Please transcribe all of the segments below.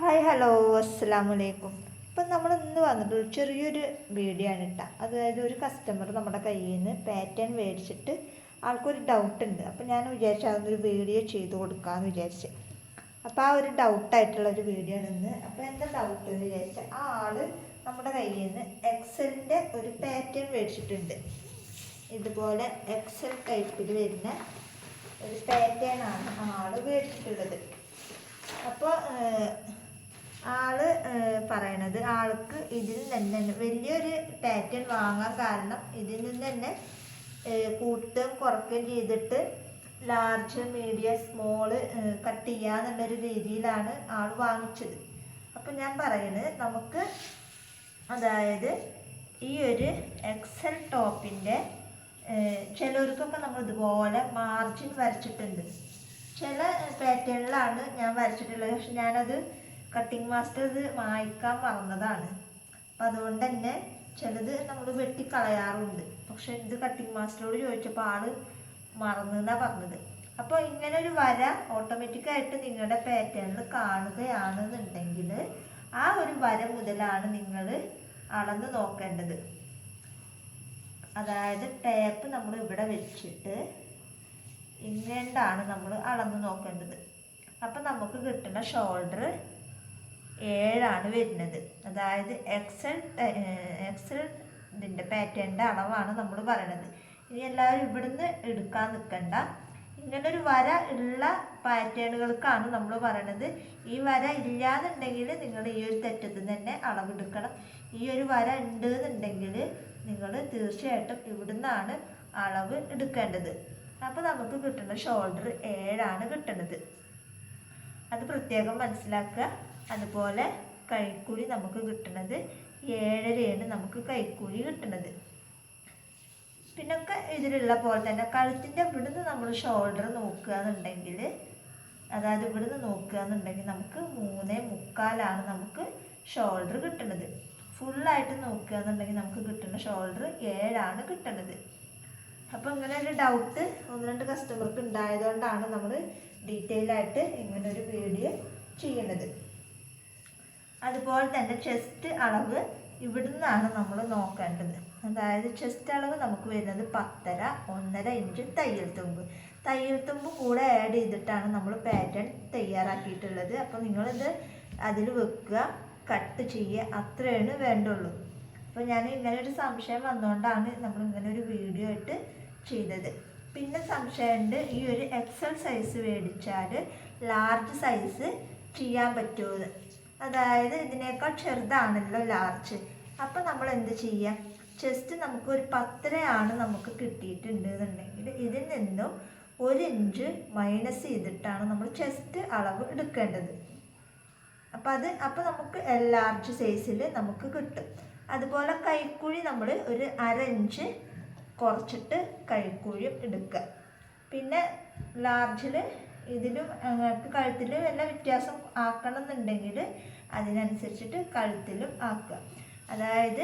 Hi hello അസ്സലാമലൈക്കും. ഇപ്പം നമ്മൾ ഇന്ന് വന്നിട്ട് ചെറിയൊരു വീഡിയോ ആണ് ഇട്ട. അതായത് ഒരു കസ്റ്റമർ നമ്മുടെ കയ്യിൽ നിന്ന് പാറ്റേൺ മേടിച്ചിട്ട് ആൾക്കൊരു ഡൗട്ട് ഉണ്ട്. അപ്പം ഞാൻ വിചാരിച്ചു അതൊന്നൊരു വീഡിയോ ചെയ്ത് കൊടുക്കാമെന്ന് വിചാരിച്ച്. അപ്പോൾ ആ ഒരു ഡൗട്ടായിട്ടുള്ളൊരു വീഡിയോ ആണ് ഇന്ന്. അപ്പോൾ എന്താ ഡൗട്ട് എന്ന് വിചാരിച്ചാൽ ആ ആൾ നമ്മുടെ കയ്യിൽ നിന്ന് എക്സലിൻ്റെ ഒരു പാറ്റേൺ മേടിച്ചിട്ടുണ്ട്. ഇതുപോലെ എക്സൽ ടൈപ്പിൽ വരുന്ന ഒരു പാറ്റേൺ ആണ് ആൾ മേടിച്ചിട്ടുള്ളത്. അപ്പോൾ ആള് പറയണത് ആൾക്ക് ഇതിൽ തന്നെ വലിയൊരു പാറ്റേൺ വാങ്ങാൻ കാരണം ഇതിൽ നിന്ന് തന്നെ കൂട്ടുകയും കുറയ്ക്കുകയും ചെയ്തിട്ട് ലാർജ് മീഡിയം സ്മോള് കട്ട് ചെയ്യാന്നുള്ളൊരു രീതിയിലാണ് ആൾ വാങ്ങിച്ചത്. അപ്പം ഞാൻ പറയുന്നത് നമുക്ക് അതായത് ഈ ഒരു എക്സൽ ടോപ്പിൻ്റെ ചിലർക്കൊക്കെ നമ്മൾ ഇതുപോലെ മാർജിൻ വരച്ചിട്ടുണ്ട്. ചില പാറ്റേണിലാണ് ഞാൻ വരച്ചിട്ടുള്ളത്. പക്ഷെ ഞാനത് കട്ടിങ് മാസ്റ്റർ ഇത് മായ്ക്കാൻ മറന്നതാണ്. അപ്പം അതുകൊണ്ട് തന്നെ ചിലത് നമ്മൾ വെട്ടിക്കളയാറുണ്ട്. പക്ഷെ ഇത് കട്ടിങ് മാസ്റ്ററോട് ചോദിച്ചപ്പോൾ ആൾ മറന്നെന്നാണ് പറഞ്ഞത്. അപ്പോൾ ഇങ്ങനെ ഒരു വര ഓട്ടോമാറ്റിക്കായിട്ട് നിങ്ങളുടെ പാറ്റേണിൽ കാണുകയാണെന്നുണ്ടെങ്കിൽ ആ ഒരു വര മുതലാണ് നിങ്ങൾ അളന്ന് നോക്കേണ്ടത്. അതായത് ടേപ്പ് നമ്മൾ ഇവിടെ വെച്ചിട്ട് ഇങ്ങനെയാണ് നമ്മൾ അളന്ന് നോക്കേണ്ടത്. അപ്പം നമുക്ക് കിട്ടുന്ന ഷോൾഡർ 7 വരുന്നത്. അതായത് എക്സൽ ഇതിൻ്റെ പാറ്റേണിൻ്റെ അളവാണ് നമ്മൾ പറയണത്. ഇനി എല്ലാവരും ഇവിടുന്ന് എടുക്കാൻ നിൽക്കണ്ട. ഇങ്ങനൊരു വര ഉള്ള പാറ്റേണുകൾക്കാണ് നമ്മൾ പറയണത്. ഈ വര ഇല്ലാന്നുണ്ടെങ്കിൽ നിങ്ങൾ ഈ ഒരു തെറ്റത്തിൽ തന്നെ അളവെടുക്കണം. ഈ ഒരു വര ഉണ്ട് എന്നുണ്ടെങ്കിൽ നിങ്ങൾ തീർച്ചയായിട്ടും ഇവിടുന്നാണ് അളവ് എടുക്കേണ്ടത്. അപ്പോൾ നമുക്ക് കിട്ടുന്ന ഷോൾഡർ 7 കിട്ടുന്നത്. അത് പ്രത്യേകം മനസ്സിലാക്കുക. അതുപോലെ കൈക്കൂലി നമുക്ക് കിട്ടുന്നത് 7.5 നമുക്ക് കൈക്കൂലി കിട്ടുന്നത്. പിന്നൊക്കെ ഇതിലുള്ള പോലെ തന്നെ കഴുത്തിൻ്റെ ഇവിടുന്ന് നമ്മൾ ഷോൾഡർ നോക്കുകയെന്നുണ്ടെങ്കിൽ അതായത് ഇവിടുന്ന് നോക്കുകയെന്നുണ്ടെങ്കിൽ നമുക്ക് 3.25 നമുക്ക് ഷോൾഡർ കിട്ടുന്നത്. ഫുള്ളായിട്ട് നോക്കുകയെന്നുണ്ടെങ്കിൽ നമുക്ക് കിട്ടുന്ന ഷോൾഡർ 7 കിട്ടുന്നത്. അപ്പോൾ ഇങ്ങനെ ഒരു ഡൗട്ട് 1-2 കസ്റ്റമർക്ക് ഉണ്ടായതുകൊണ്ടാണ് നമ്മൾ ഡീറ്റെയിൽ ആയിട്ട് ഇങ്ങനൊരു വീഡിയോ ചെയ്യുന്നത്. അതുപോലെ തന്നെ ചെസ്റ്റ് അളവ് ഇവിടുന്നാണ് നമ്മൾ നോക്കേണ്ടത്. അതായത് ചെസ്റ്റ് അളവ് നമുക്ക് വരുന്നത് 10.5-1.5 ഇഞ്ച് തയ്യൽ തുമ്പ് കൂടെ ആഡ് ചെയ്തിട്ടാണ് നമ്മൾ പാറ്റേൺ തയ്യാറാക്കിയിട്ടുള്ളത്. അപ്പോൾ നിങ്ങളിത് അതിൽ വെക്കുക, കട്ട് ചെയ്യുക, അത്രയാണ് വേണ്ടുള്ളൂ. അപ്പോൾ ഞാൻ ഇങ്ങനെ ഒരു സംശയം വന്നുകൊണ്ടാണ് നമ്മൾ ഇങ്ങനെ ഒരു വീഡിയോ ആയിട്ട് ചെയ്തത്. പിന്നെ സംശയമുണ്ട്, ഈ ഒരു എക്സൽ സൈസ് മേടിച്ചാൽ ലാർജ് സൈസ് ചെയ്യാൻ പറ്റുമോ? അതായത് ഇതിനേക്കാൾ ചെറുതാണല്ലോ ലാർജ്. അപ്പോൾ നമ്മൾ എന്ത് ചെയ്യാം? ചെസ്റ്റ് നമുക്കൊരു 10 നമുക്ക് കിട്ടിയിട്ടുണ്ട് എന്നുണ്ടെങ്കിൽ ഇതിൽ നിന്നും 1 ഇഞ്ച് മൈനസ് ചെയ്തിട്ടാണ് നമ്മൾ ചെസ്റ്റ് അളവ് എടുക്കേണ്ടത്. അപ്പോൾ നമുക്ക് ലാർജ് സൈസിൽ നമുക്ക് കിട്ടും. അതുപോലെ കൈക്കുഴി നമ്മൾ ഒരു 1/2 ഇഞ്ച് കുറച്ചിട്ട് കൈക്കുഴിയും എടുക്കുക. പിന്നെ ലാർജിൽ ഇതിലും കഴുത്തിൽ വല്ല വ്യത്യാസം ആക്കണം എന്നുണ്ടെങ്കിൽ അതിനനുസരിച്ചിട്ട് കഴുത്തിലും ആക്കുക. അതായത്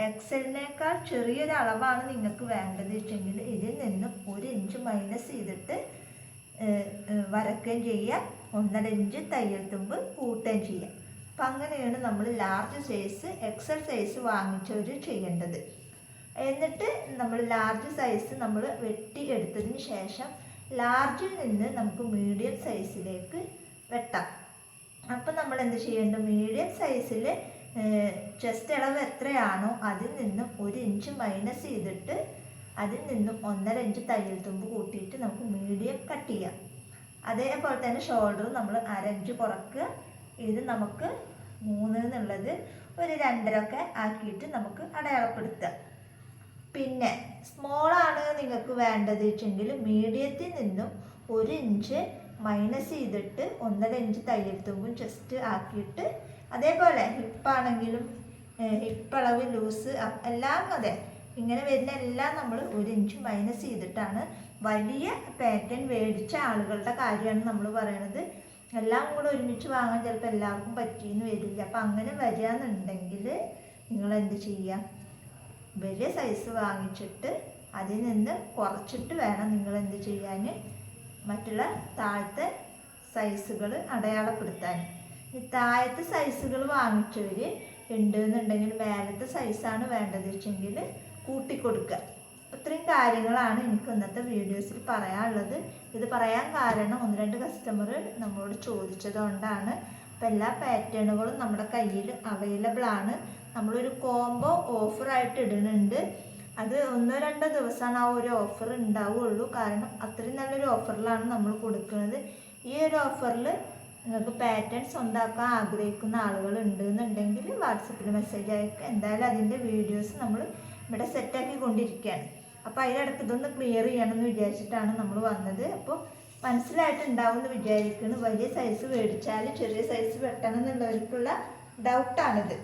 എക്സലിനേക്കാൾ ചെറിയൊരു അളവാണ് നിങ്ങൾക്ക് വേണ്ടത് വെച്ചെങ്കിൽ ഇതിൽ നിന്നും 1 ഇഞ്ച് മൈനസ് ചെയ്തിട്ട് വരയ്ക്കുകയും ചെയ്യുക, 1.5 ഇഞ്ച് തയ്യൽ തുമ്പ് കൂട്ടുകയും ചെയ്യുക. അപ്പം അങ്ങനെയാണ് നമ്മൾ ലാർജ് സൈസ് എക്സൽ സൈസ് വാങ്ങിച്ചവർ ചെയ്യേണ്ടത്. എന്നിട്ട് നമ്മൾ ലാർജ് സൈസ് നമ്മൾ വെട്ടി എടുത്തതിന് ശേഷം ലാർജിൽ നിന്ന് നമുക്ക് മീഡിയം സൈസിലേക്ക് വെട്ടാം. അപ്പം നമ്മൾ എന്ത് ചെയ്യേണ്ടത്? മീഡിയം സൈസിൽ ചെസ്റ്റ് അളവ് എത്രയാണോ അതിൽ നിന്നും 1 ഇഞ്ച് മൈനസ് ചെയ്തിട്ട് അതിൽ നിന്നും 1.5 ഇഞ്ച് തയ്യൽ തുമ്പ് കൂട്ടിയിട്ട് നമുക്ക് മീഡിയം കട്ട് ചെയ്യാം. അതേപോലെ തന്നെ ഷോൾഡർ നമ്മൾ 1/2 ഇഞ്ച് കുറക്കുക. ഇത് നമുക്ക് 3 എന്നുള്ളത് ഒരു 2.5 ആക്കിയിട്ട് നമുക്ക് അടയാളപ്പെടുത്തുക. പിന്നെ സ്മോളാണ് നിങ്ങൾക്ക് വേണ്ടത് വെച്ചെങ്കിൽ മീഡിയത്തിൽ നിന്നും 1 ഇഞ്ച് മൈനസ് ചെയ്തിട്ട് 1.5 ഇഞ്ച് തയ്യൽ തുമ്പും ചെസ്റ്റ് ആക്കിയിട്ട്, അതേപോലെ ഹിപ്പാണെങ്കിലും ഹിപ്പളവ് ലൂസ് എല്ലാം അതെ ഇങ്ങനെ വരുന്ന എല്ലാം നമ്മൾ 1 ഇഞ്ച് മൈനസ് ചെയ്തിട്ടാണ്. വലിയ പാറ്റേൺ മേടിച്ച ആളുകളുടെ കാര്യമാണ് നമ്മൾ പറയണത്. എല്ലാം കൂടെ ഒരുമിച്ച് വാങ്ങാൻ ചിലപ്പോൾ എല്ലാവർക്കും പറ്റിയെന്ന് വരില്ല. അപ്പം അങ്ങനെ വരികയെന്നുണ്ടെങ്കിൽ നിങ്ങൾ എന്ത് ചെയ്യുക? വലിയ സൈസ് വാങ്ങിച്ചിട്ട് അതിൽ നിന്ന് കുറച്ചിട്ട് വേണം നിങ്ങൾ എന്ത് ചെയ്യാൻ? മറ്റുള്ള താഴത്തെ സൈസുകൾ അടയാളപ്പെടുത്താൻ. താഴത്തെ സൈസുകൾ വാങ്ങിച്ചവർ ഉണ്ടെന്നുണ്ടെങ്കിൽ മേലത്തെ സൈസാണ് വേണ്ടത് വെച്ചെങ്കിൽ കൂട്ടിക്കൊടുക്കുക. ഇത്രയും കാര്യങ്ങളാണ് എനിക്ക് ഇന്നത്തെ വീഡിയോസിൽ പറയാനുള്ളത്. ഇത് പറയാൻ കാരണം 1-2 കസ്റ്റമർ നമ്മളോട് ചോദിച്ചതുകൊണ്ടാണ്. അപ്പോൾ എല്ലാ പാറ്റേണുകളും നമ്മുടെ കയ്യിൽ അവൈലബിൾ ആണ്. നമ്മളൊരു കോംബോ ഓഫറായിട്ട് ഇടുന്നുണ്ട്. അത് 1-2 ദിവസമാണ് ആ ഒരു ഓഫർ ഉണ്ടാവുകയുള്ളൂ. കാരണം അത്രയും നല്ലൊരു ഓഫറിലാണ് നമ്മൾ കൊടുക്കുന്നത്. ഈ ഒരു ഓഫറിൽ നിങ്ങൾക്ക് പാറ്റേൺ സ്വന്തമാക്കാൻ ആഗ്രഹിക്കുന്ന ആളുകൾ ഉണ്ടെന്നുണ്ടെങ്കിൽ വാട്സപ്പിൽ മെസ്സേജ് അയക്കുക. എന്തായാലും അതിൻ്റെ വീഡിയോസ് നമ്മൾ ഇവിടെ സെറ്റാക്കി കൊണ്ടിരിക്കുകയാണ്. അപ്പോൾ അതിനിടയ്ക്ക് ഇതൊന്ന് ക്ലിയർ ചെയ്യണമെന്ന് വിചാരിച്ചിട്ടാണ് നമ്മൾ വന്നത്. അപ്പോൾ മനസ്സിലായിട്ടുണ്ടാവും എന്ന് വിചാരിക്കുന്നു. വലിയ സൈസ് മേടിച്ചാൽ ചെറിയ സൈസ് വെട്ടണം എന്നുള്ളവർക്കുള്ള ഡൗട്ടാണിത്.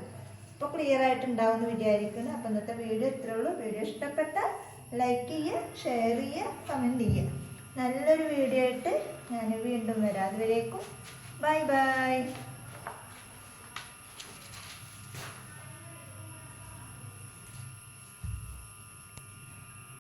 അപ്പോൾ ക്ലിയർ ആയിട്ടുണ്ടാവും എന്ന് വിചാരിക്കുന്നു. അപ്പോൾ ഇന്നത്തെ വീഡിയോ ഇത്രയേ ഉള്ളൂ. വീഡിയോ ഇഷ്ടപ്പെട്ടാൽ ലൈക്ക് ചെയ്യുക, ഷെയർ ചെയ്യുക, കമൻറ്റ് ചെയ്യുക. നല്ലൊരു വീഡിയോ ആയിട്ട് ഞാൻ വീണ്ടും വരാം. അതുവരേക്കും ബൈ ബൈ.